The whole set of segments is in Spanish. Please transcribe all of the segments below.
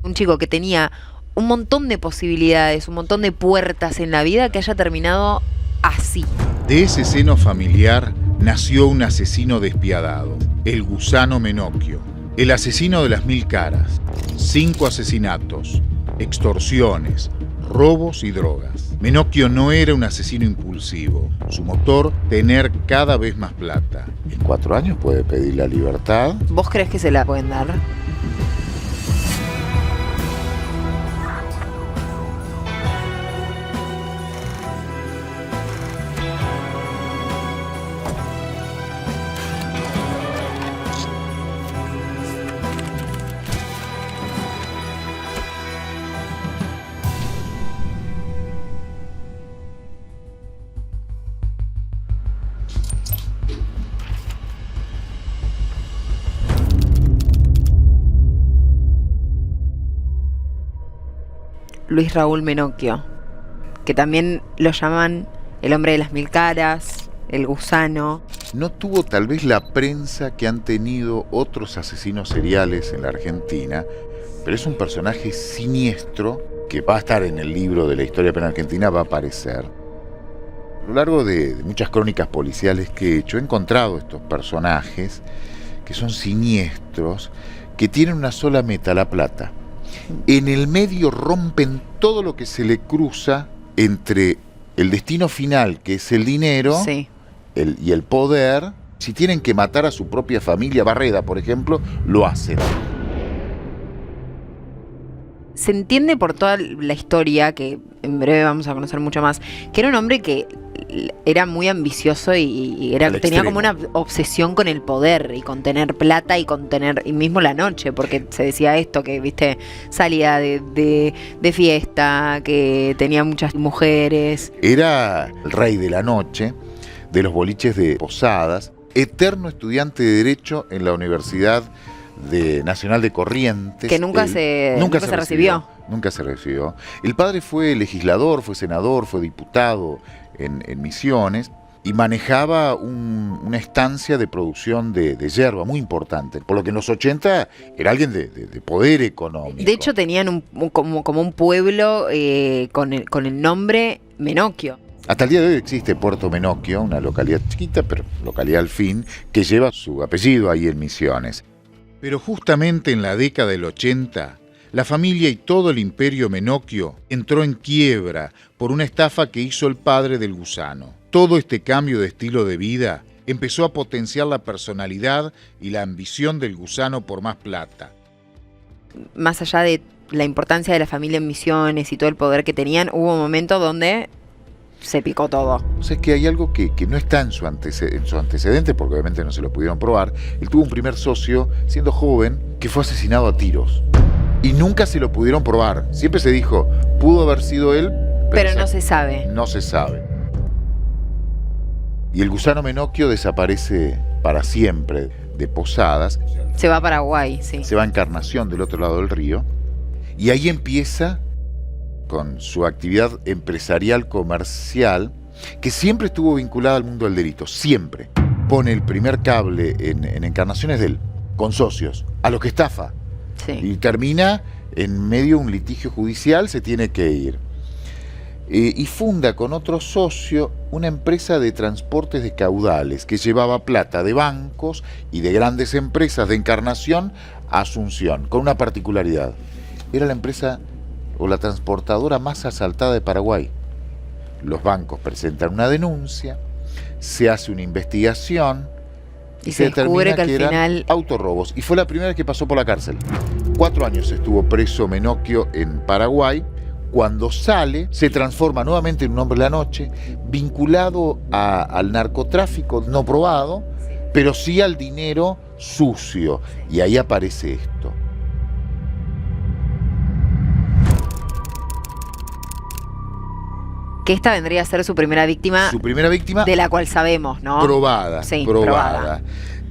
Un chico que tenía un montón de posibilidades, un montón de puertas en la vida, que haya terminado así. De ese seno familiar nació un asesino despiadado, el Gusano Menocchio, el asesino de las 1000 caras. 5 asesinatos, extorsiones, robos y drogas. Menocchio no era un asesino impulsivo. Su motor, tener cada vez más plata. En 4 años puede pedir la libertad. ¿Vos crees que se la pueden dar? Luis Raúl Menocchio, que también lo llaman el hombre de las 1000 caras, el gusano. No tuvo tal vez la prensa que han tenido otros asesinos seriales en la Argentina, pero es un personaje siniestro que va a estar en el libro de la historia penal argentina, va a aparecer. A lo largo de muchas crónicas policiales que he hecho, he encontrado estos personajes que son siniestros, que tienen una sola meta, la plata. En el medio rompen todo lo que se le cruza entre el destino final, que es el dinero, Sí. y el poder. Si tienen que matar a su propia familia, Barreda, por ejemplo, lo hacen. Se entiende por toda la historia, que en breve vamos a conocer mucho más, que era un hombre que era muy ambicioso y tenía como una obsesión con el poder y con tener plata y mismo la noche, porque se decía esto, que viste, salía de fiesta, que tenía muchas mujeres. Era el rey de la noche, de los boliches de Posadas, eterno estudiante de Derecho en la Universidad Nacional de Corrientes. Que nunca se recibió. Nunca se recibió. El padre fue legislador, fue senador, fue diputado en Misiones y manejaba una estancia de producción de yerba muy importante, por lo que en los 80 era alguien de poder económico. De hecho tenían como un pueblo con el nombre Menocchio. Hasta el día de hoy existe Puerto Menocchio, una localidad chiquita, pero localidad al fin, que lleva su apellido ahí en Misiones. Pero justamente en la década del 80, la familia y todo el imperio Menocchio entró en quiebra por una estafa que hizo el padre del gusano. Todo este cambio de estilo de vida empezó a potenciar la personalidad y la ambición del gusano por más plata. Más allá de la importancia de la familia en Misiones y todo el poder que tenían, hubo momentos donde se picó todo. O sea, es que hay algo que no está en su antecedente, porque obviamente no se lo pudieron probar. Él tuvo un primer socio, siendo joven, que fue asesinado a tiros. Y nunca se lo pudieron probar. Siempre se dijo, pudo haber sido él, pero no se sabe. No se sabe. Y el gusano Menocchio desaparece para siempre de Posadas. Se va a Paraguay, sí. Se va a Encarnación, del otro lado del río. Y ahí empieza con su actividad empresarial comercial, que siempre estuvo vinculada al mundo del delito, siempre. Pone el primer cable en Encarnaciones de él, con socios, a los que estafa. Sí. Y termina en medio de un litigio judicial, se tiene que ir. Y funda con otro socio una empresa de transportes de caudales que llevaba plata de bancos y de grandes empresas de Encarnación a Asunción, con una particularidad. Era la empresa o la transportadora más asaltada de Paraguay. Los bancos presentan una denuncia, se hace una investigación y se descubre que al final autorrobos. Y fue la primera vez que pasó por la cárcel. 4 años estuvo preso Menocchio en Paraguay. Cuando sale, se transforma nuevamente en un hombre de la noche, vinculado al narcotráfico no probado, pero sí al dinero sucio. Y ahí aparece esto. Que esta vendría a ser su primera víctima. Su primera víctima. De la cual sabemos, ¿no? Probada. Sí, probada.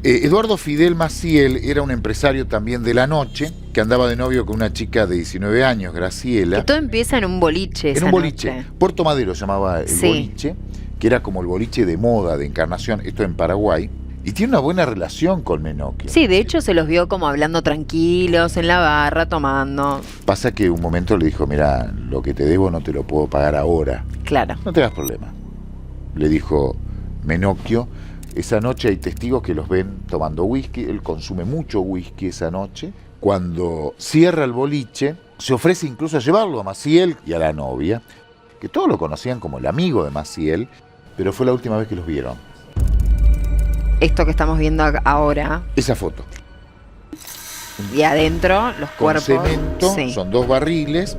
Eduardo Fidel Maciel era un empresario también de la noche, que andaba de novio con una chica de 19 años, Graciela. Que todo empieza en un boliche. En un boliche. Noche. Puerto Madero llamaba el sí. boliche, que era como el boliche de moda de Encarnación, esto en Paraguay. Y tiene una buena relación con Menocchio. Sí, de hecho se los vio como hablando tranquilos en la barra, tomando. Pasa que un momento le dijo, mira, lo que te debo no te lo puedo pagar ahora. Claro. No te hagas problema. Le dijo Menocchio. Esa noche hay testigos que los ven tomando whisky. Él consume mucho whisky esa noche. Cuando cierra el boliche, se ofrece incluso a llevarlo a Maciel y a la novia, que todos lo conocían como el amigo de Maciel, pero fue la última vez que los vieron. Esto que estamos viendo ahora. Esa foto. Y adentro, los Con cuerpos. cemento, Sí. son 2 barriles.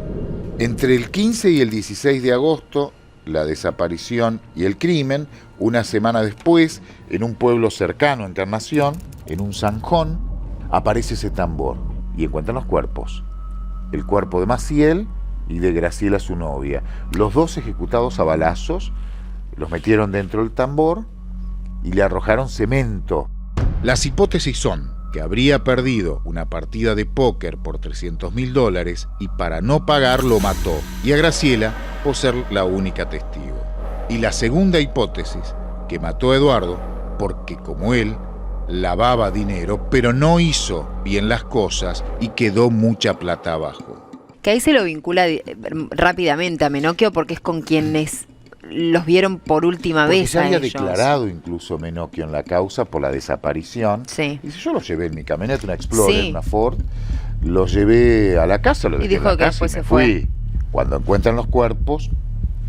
Entre el 15 y el 16 de agosto, la desaparición y el crimen. Una semana después, en un pueblo cercano a Encarnación, en un zanjón, aparece ese tambor y encuentran los cuerpos. El cuerpo de Maciel y de Graciela, su novia. Los 2 ejecutados a balazos, los metieron dentro del tambor y le arrojaron cemento. Las hipótesis son que habría perdido una partida de póker por $300.000 y para no pagar lo mató, y a Graciela por ser la única testigo. Y la segunda hipótesis, que mató a Eduardo porque, como él, lavaba dinero, pero no hizo bien las cosas y quedó mucha plata abajo. Que ahí se lo vincula rápidamente a Menocchio porque es con quienes los vieron por última Porque vez se a había ellos. declarado incluso Menocchio en la causa por la desaparición. Sí. Dice, yo lo llevé en mi camioneta, una Explorer, Sí. una Ford, lo llevé a la casa, lo Y dejé dijo en la que casa después y me se fue. fui. Cuando encuentran los cuerpos,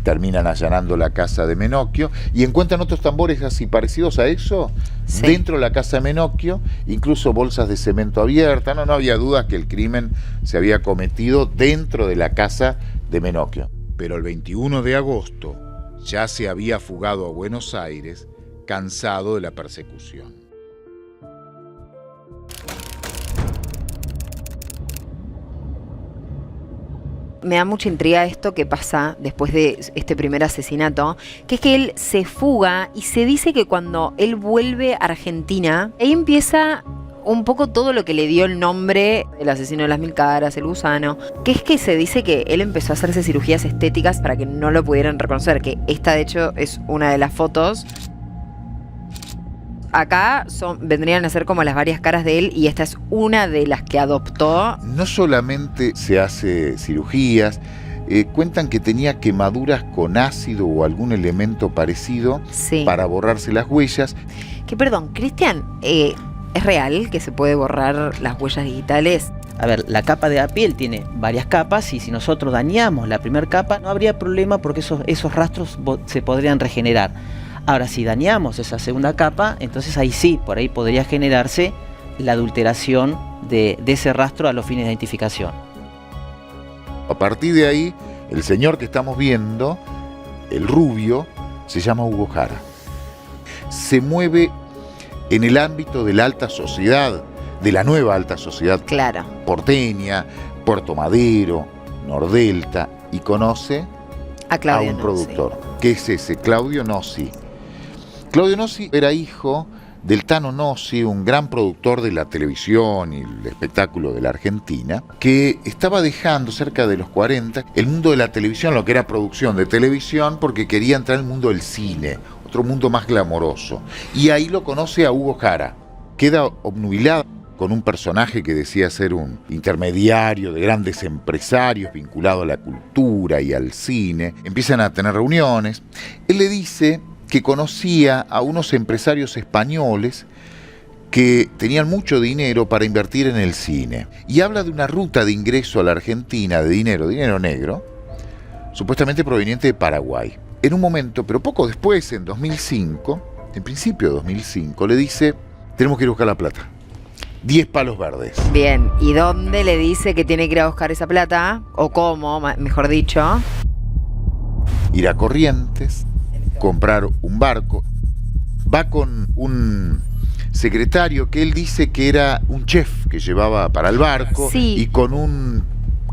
terminan allanando la casa de Menocchio y encuentran otros tambores así parecidos a eso Sí. dentro de la casa de Menocchio, incluso bolsas de cemento abiertas. No había dudas que el crimen se había cometido dentro de la casa de Menocchio. Pero el 21 de agosto ya se había fugado a Buenos Aires, cansado de la persecución. Me da mucha intriga esto que pasa después de este primer asesinato, que es que él se fuga y se dice que cuando él vuelve a Argentina, ahí empieza un poco todo lo que le dio el nombre, el asesino de las 1000 caras, el gusano, que es que se dice que él empezó a hacerse cirugías estéticas para que no lo pudieran reconocer, que esta de hecho es una de las fotos. Acá vendrían a ser como las varias caras de él y esta es una de las que adoptó. No solamente se hace cirugías, cuentan que tenía quemaduras con ácido o algún elemento parecido Sí. para borrarse las huellas. Que perdón, Cristian, ¿es real que se puede borrar las huellas digitales? A ver, la capa de la piel tiene varias capas y si nosotros dañamos la primera capa no habría problema porque esos rastros se podrían regenerar. Ahora, si dañamos esa segunda capa, entonces ahí sí, por ahí podría generarse la adulteración de ese rastro a los fines de identificación. A partir de ahí, el señor que estamos viendo, el rubio, se llama Hugo Jara. Se mueve en el ámbito de la alta sociedad, de la nueva alta sociedad Claro. porteña, Puerto Madero, Nordelta, y conoce A Claudio a un Nossi. productor. ¿Qué es ese? Claudio Nossi. Claudio Nossi era hijo del Tano Nossi, un gran productor de la televisión y el espectáculo de la Argentina, que estaba dejando cerca de los 40 el mundo de la televisión, lo que era producción de televisión, porque quería entrar en el mundo del cine, otro mundo más glamoroso. Y ahí lo conoce a Hugo Jara. Queda obnubilado con un personaje que decía ser un intermediario de grandes empresarios vinculado a la cultura y al cine. Empiezan a tener reuniones. Él le dice que conocía a unos empresarios españoles que tenían mucho dinero para invertir en el cine. Y habla de una ruta de ingreso a la Argentina de dinero negro, supuestamente proveniente de Paraguay. En un momento, pero poco después, en 2005, en principio de 2005, le dice, tenemos que ir a buscar la plata. 10 palos verdes. Bien, ¿y dónde le dice que tiene que ir a buscar esa plata? ¿O cómo, mejor dicho? Ir a Corrientes, comprar un barco. Va con un secretario que él dice que era un chef que llevaba para el barco, Sí. y con un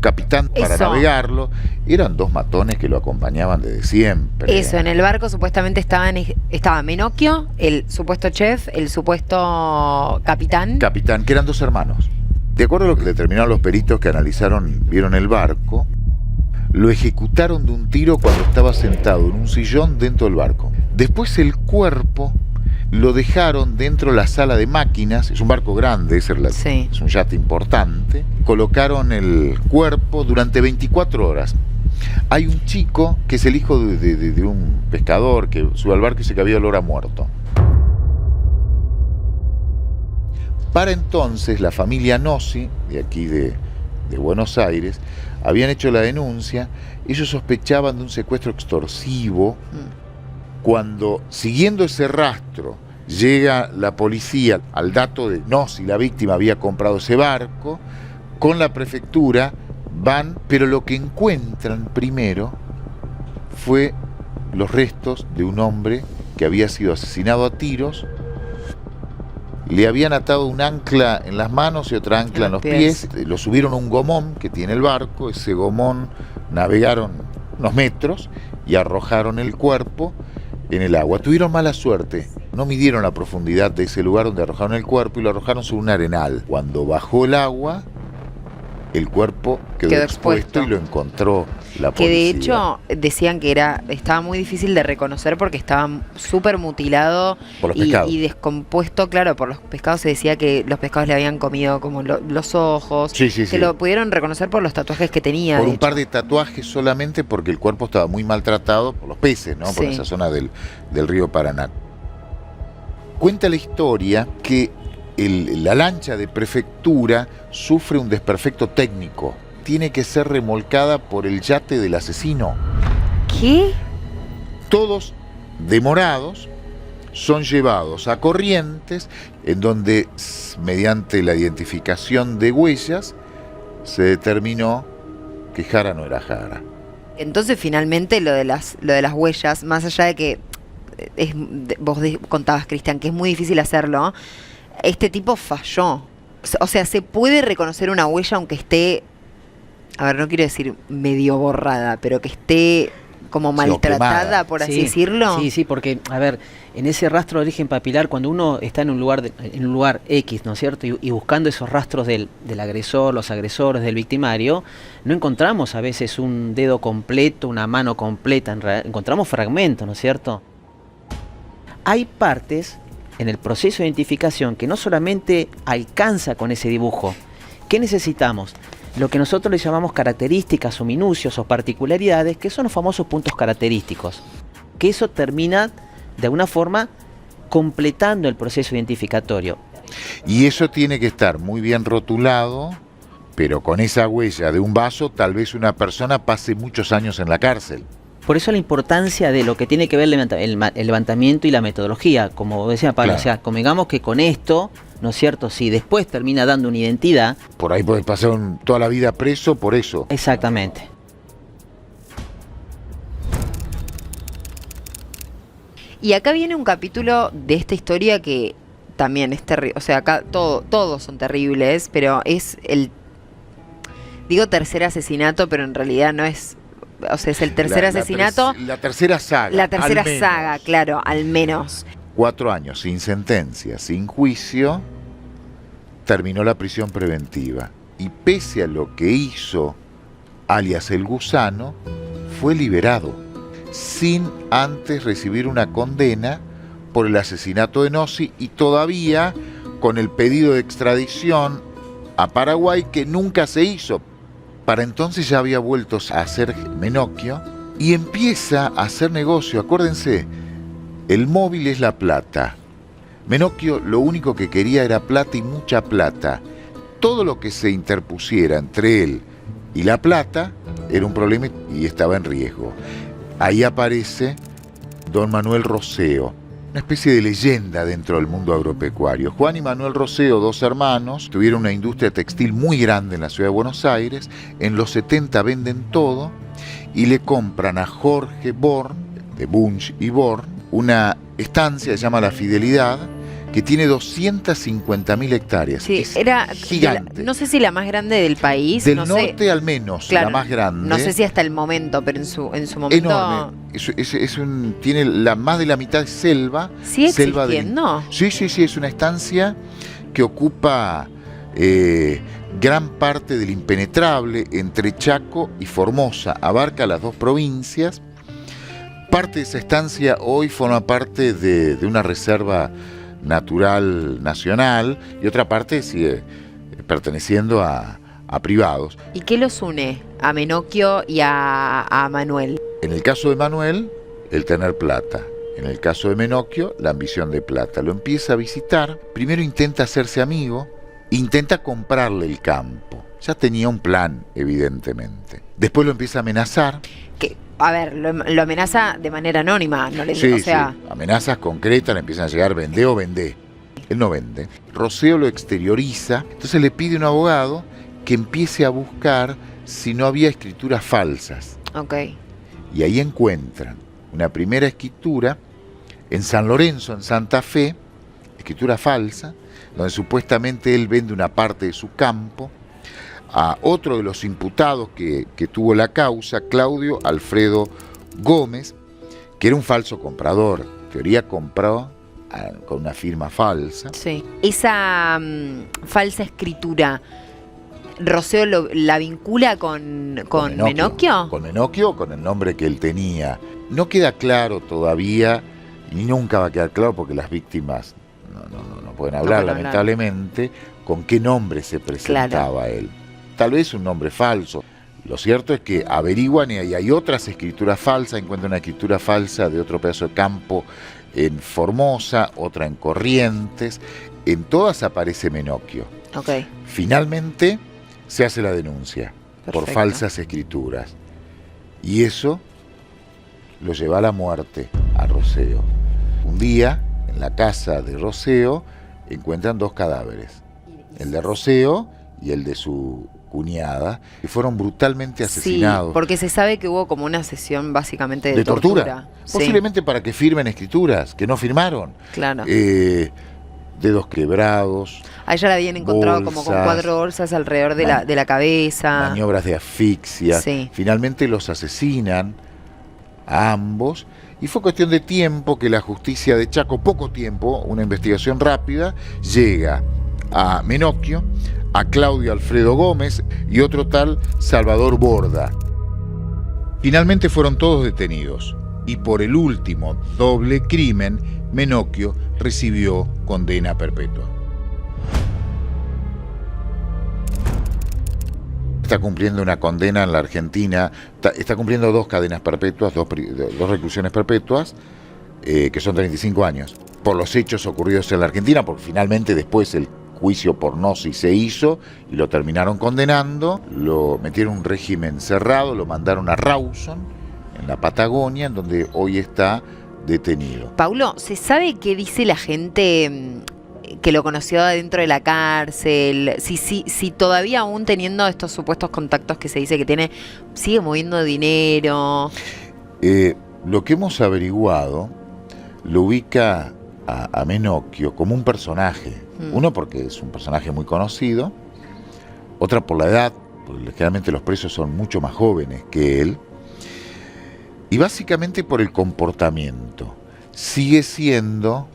capitán para Eso. navegarlo. Eran 2 matones que lo acompañaban desde siempre. Eso, en el barco supuestamente estaba Menocchio, el supuesto chef, el supuesto capitán. Capitán, que eran 2 hermanos. De acuerdo a lo que determinaron los peritos que vieron el barco, lo ejecutaron de un tiro cuando estaba sentado en un sillón dentro del barco. Después el cuerpo lo dejaron dentro de la sala de máquinas, es un barco grande, es Sí. un yate importante, colocaron el cuerpo durante 24 horas. Hay un chico que es el hijo de un pescador que sube al barco y dice que había olor a muerto. Para entonces la familia Nossi, de aquí de Buenos Aires, habían hecho la denuncia. Ellos sospechaban de un secuestro extorsivo. Cuando, siguiendo ese rastro, llega la policía al dato de Nossi, la víctima había comprado ese barco, con la prefectura van, pero lo que encuentran primero fue los restos de un hombre que había sido asesinado a tiros. Le habían atado un ancla en las manos y otra ancla en los pies. Lo subieron a un gomón que tiene el barco. Ese gomón navegaron unos metros y arrojaron el cuerpo en el agua. Tuvieron mala suerte. No midieron la profundidad de ese lugar donde arrojaron el cuerpo y lo arrojaron sobre un arenal. Cuando bajó el agua, el cuerpo quedó expuesto y lo encontró la policía. Que de hecho decían que estaba muy difícil de reconocer porque estaba súper mutilado por los pescados. Y descompuesto, claro, por los pescados. Se decía que los pescados le habían comido como los ojos, que lo pudieron reconocer por los tatuajes que tenía. Por un par de tatuajes solamente, porque el cuerpo estaba muy maltratado por los peces, ¿no? Por esa zona del río Paraná. Cuenta la historia que la lancha de prefectura sufre un desperfecto técnico. Tiene que ser remolcada por el yate del asesino. ¿Qué? Todos demorados son llevados a Corrientes, en donde, mediante la identificación de huellas, se determinó que Jara no era Jara. Entonces, finalmente, lo de las huellas, más allá de que vos contabas, Cristian, que es muy difícil hacerlo, este tipo falló. O sea, se puede reconocer una huella aunque esté, a ver, no quiero decir medio borrada, pero que esté como maltratada, por así decirlo. Sí, porque, a ver, en ese rastro de origen papilar, cuando uno está en un lugar X, ¿no es cierto? Y buscando esos rastros del agresor, los agresores, del victimario, no encontramos a veces un dedo completo, una mano completa, encontramos fragmentos, ¿no es cierto? Hay partes en el proceso de identificación que no solamente alcanza con ese dibujo. ¿Qué necesitamos? Lo que nosotros le llamamos características o minucios o particularidades, que son los famosos puntos característicos. Que eso termina, de alguna forma, completando el proceso identificatorio. Y eso tiene que estar muy bien rotulado, pero con esa huella de un vaso, tal vez una persona pase muchos años en la cárcel. Por eso la importancia de lo que tiene que ver el levantamiento y la metodología, como decía Pablo, claro. O sea, convengamos que con esto, ¿no es cierto? Si después termina dando una identidad... Por ahí podés pasar toda la vida preso por eso. Exactamente. Y acá viene un capítulo de esta historia que también es terrible. O sea, acá todos son terribles, pero es digo tercer asesinato, pero en realidad no es... O sea, es el tercer asesinato. La tercera saga. La tercera saga, claro, al menos. 4 años sin sentencia, sin juicio, terminó la prisión preventiva. Y pese a lo que hizo, alias el Gusano, fue liberado, sin antes recibir una condena por el asesinato de Nossi y todavía con el pedido de extradición a Paraguay que nunca se hizo. Para entonces ya había vuelto a ser Menocchio y empieza a hacer negocio. Acuérdense, el móvil es la plata. Menocchio lo único que quería era plata y mucha plata. Todo lo que se interpusiera entre él y la plata era un problema y estaba en riesgo. Ahí aparece don Manuel Roseo, una especie de leyenda dentro del mundo agropecuario. Juan y Manuel Roseo, 2 hermanos, tuvieron una industria textil muy grande en la ciudad de Buenos Aires. En los 70 venden todo y le compran a Jorge Born, de Bunch y Born, una estancia que se llama La Fidelidad, que tiene 250.000 hectáreas. Sí, era gigante. No sé si la más grande del país. Del norte al menos, claro, la más grande. No sé si hasta el momento, pero en su momento... Enorme. Tiene más de la mitad de selva. ¿Sigue existiendo? Sí, es una estancia que ocupa gran parte del impenetrable entre Chaco y Formosa. Abarca las 2 provincias. Parte de esa estancia hoy forma parte de una reserva natural nacional y otra parte sigue perteneciendo a privados. ¿Y qué los une a Menocchio y a Manuel? En el caso de Manuel, el tener plata. En el caso de Menocchio, la ambición de plata. Lo empieza a visitar, primero intenta hacerse amigo, intenta comprarle el campo. Ya tenía un plan, evidentemente. Después lo empieza a amenazar. Que, a ver, lo amenaza de manera anónima, no le Sí, o sea... sí, amenazas concretas, le empiezan a llegar, vendé o vendé. Él no vende. Roseo lo exterioriza, entonces le pide a un abogado que empiece a buscar si no había escrituras falsas. Ok. Y ahí encuentran una primera escritura en San Lorenzo, en Santa Fe, escritura falsa, donde supuestamente él vende una parte de su campo a otro de los imputados que tuvo la causa, Claudio Alfredo Gómez, que era un falso comprador. En teoría compró con una firma falsa. Sí. Esa falsa escritura, ¿Roseo la vincula con Menocchio? Con Menocchio, con el nombre que él tenía. No queda claro todavía, y nunca va a quedar claro porque las víctimas no pueden hablar, lamentablemente, con qué nombre se presentaba él. Tal vez un nombre falso. Lo cierto es que averiguan y hay otras escrituras falsas, encuentran una escritura falsa de otro pedazo de campo en Formosa, otra en Corrientes, en todas aparece Menocchio. Okay. Finalmente se hace la denuncia por falsas escrituras y eso lo lleva a la muerte a Roseo. Un día, en la casa de Roseo, encuentran dos cadáveres, el de Roseo y el de su cuñada, que fueron brutalmente asesinados. Sí, porque se sabe que hubo como una sesión básicamente de tortura. Posiblemente para que firmen escrituras, que no firmaron. Claro. Dedos quebrados. A ella la habían encontrado como con 4 bolsas alrededor de la cabeza. Maniobras de asfixia. Sí. Finalmente los asesinan a ambos. Y fue cuestión de tiempo que la justicia de Chaco, poco tiempo, una investigación rápida, llega a Menocchio, a Claudio Alfredo Gómez y otro tal Salvador Borda. Finalmente fueron todos detenidos y por el último doble crimen, Menocchio recibió condena perpetua. Está cumpliendo una condena en la Argentina, está cumpliendo 2 cadenas perpetuas, 2 reclusiones perpetuas, que son 35 años, por los hechos ocurridos en la Argentina, porque finalmente después el juicio por gnosis se hizo y lo terminaron condenando, lo metieron en un régimen cerrado, lo mandaron a Rawson, en la Patagonia, en donde hoy está detenido. Paulo, ¿se sabe qué dice la gente que lo conoció adentro de la cárcel? Si todavía aún teniendo estos supuestos contactos que se dice que tiene, sigue moviendo dinero. Lo que hemos averiguado lo ubica a Menocchio como un personaje. Uno porque es un personaje muy conocido, otra por la edad, porque generalmente los presos son mucho más jóvenes que él, y básicamente por el comportamiento. Sigue siendo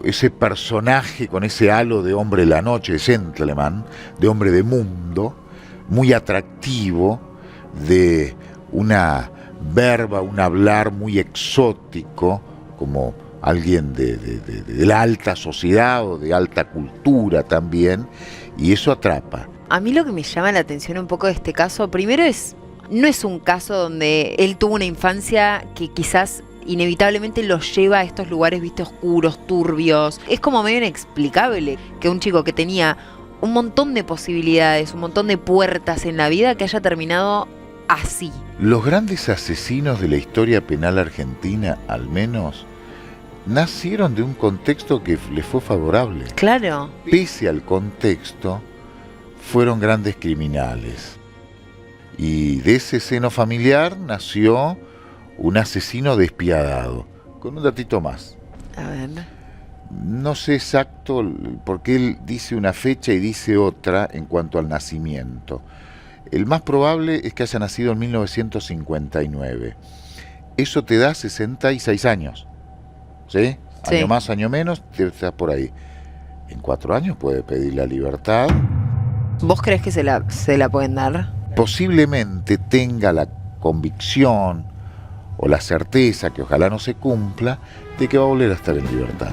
ese personaje con ese halo de hombre de la noche, de gentleman, de hombre de mundo, muy atractivo, de una verba, un hablar muy exótico, como alguien de la alta sociedad o de alta cultura también, y eso atrapa. A mí lo que me llama la atención un poco de este caso, primero no es un caso donde él tuvo una infancia que quizás inevitablemente lo lleva a estos lugares, viste, oscuros, turbios. Es como medio inexplicable que un chico que tenía un montón de posibilidades, un montón de puertas en la vida, que haya terminado así. Los grandes asesinos de la historia penal argentina, al menos, nacieron de un contexto que les fue favorable. Claro. Pese al contexto, fueron grandes criminales. Y de ese seno familiar nació un asesino despiadado. Con un datito más. A ver. No sé exacto porque él dice una fecha y dice otra en cuanto al nacimiento. El más probable es que haya nacido en 1959. Eso te da 66 años. ¿Sí? Sí. Año más, año menos, te estás por ahí. En 4 años puede pedir la libertad. ¿Vos crees que se la pueden dar? Posiblemente tenga la convicción o la certeza, que ojalá no se cumpla, de que va a volver a estar en libertad.